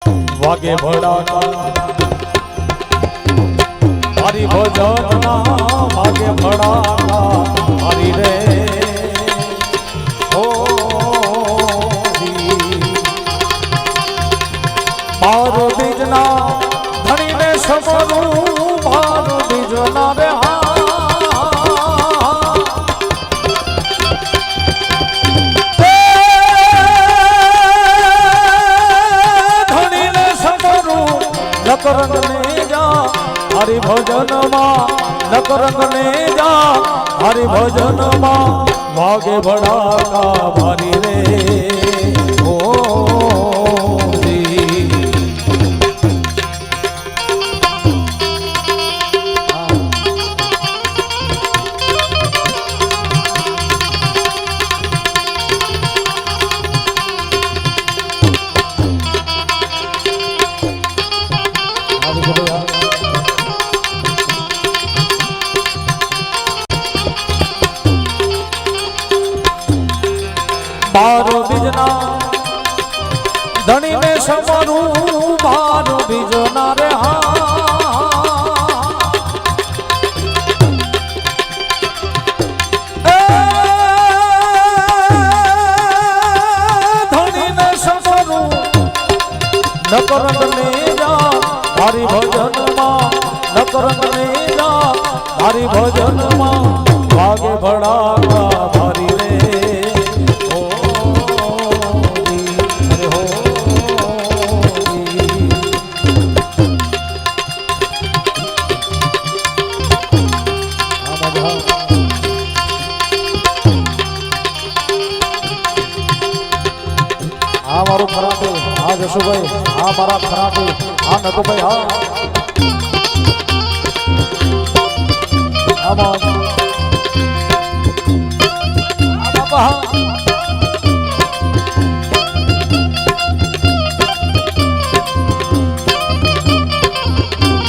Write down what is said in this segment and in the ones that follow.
વાગે ભડાકા મારી ભજનના વાગે ભડાકા મારી રે ઓ મારો બીજના ધણીને સમરું મારો બીજના રે નકરંગ ને જા હરિ ભજન માં નકરંગ ને જા હરિ ભજન માં વાગે ભડાકા મારી રે ઓ મારો બીજના ધણીને સમરું મારો બીજના રે ધણીને સમરું નકરંગ ને જા હરિ ભજન માં નકરંગ ને જા હરિ ભજન માં વાગે ભડાકા મારી રે આ મારું ખરાટું આ જશુભાઈ આ મારા ખરાટું આ નટુભાઈ હા બાપા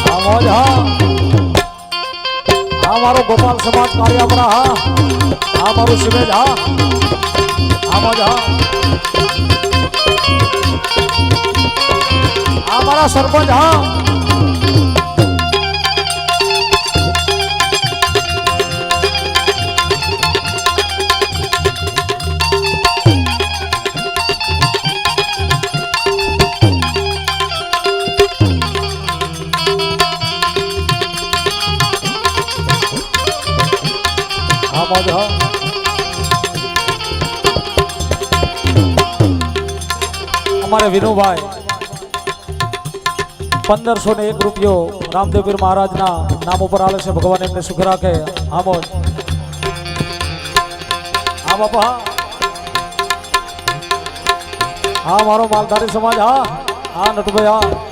હા મોજ હા આ મારો ગોપાલ સમાજ કાર્યાપરા હા આ મારું શિવેજ હા આ મોજ હા हमारा सरपंच हाँ हमारे विनू भाई 1501 રૂપિયો રામદેવપીર મહારાજના નામ ઉપર આલે છે ભગવાન એમને સુખ રાખે આમો હા બાપા હા મારો માલધારી સમાજ હા હા નટુભાઈ હા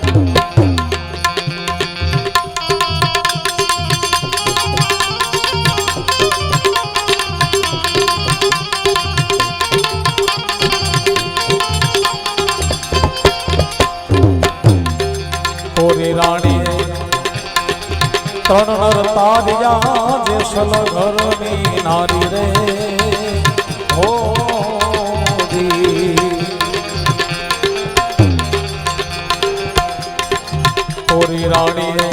રાણી ત્રણ નર તારિયા જેસલ ઘરની નારી રે હો ઓરી રાણી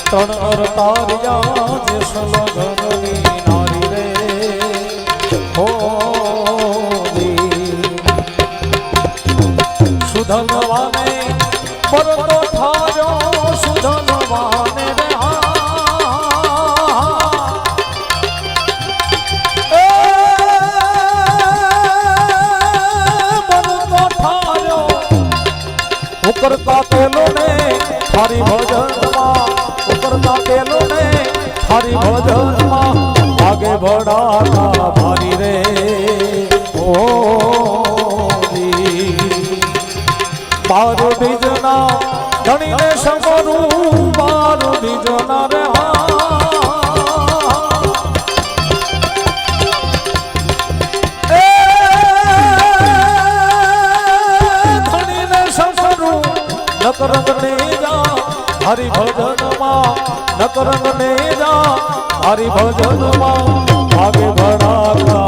ત્રણ નર તારિયા જેસલ ઘરની નારી રે હો સુધનવાને પરતો થાર્યો સુધનવાને રે પરતો થાર્યો ઉકરતા પેલો ને થારી ભજનમાં ઉકરતા પેલો ને થારી ભજનમાં વાગે ભડાકા ભારી રે ઓ મારો બીજના ધણીને સમરું મારો બીજના રે ધણીને સમરું નકરંગ ને જા હરિ ભજનમાં નકરંગ ને જા હરિ ભજનમાં વાગે ભડાકા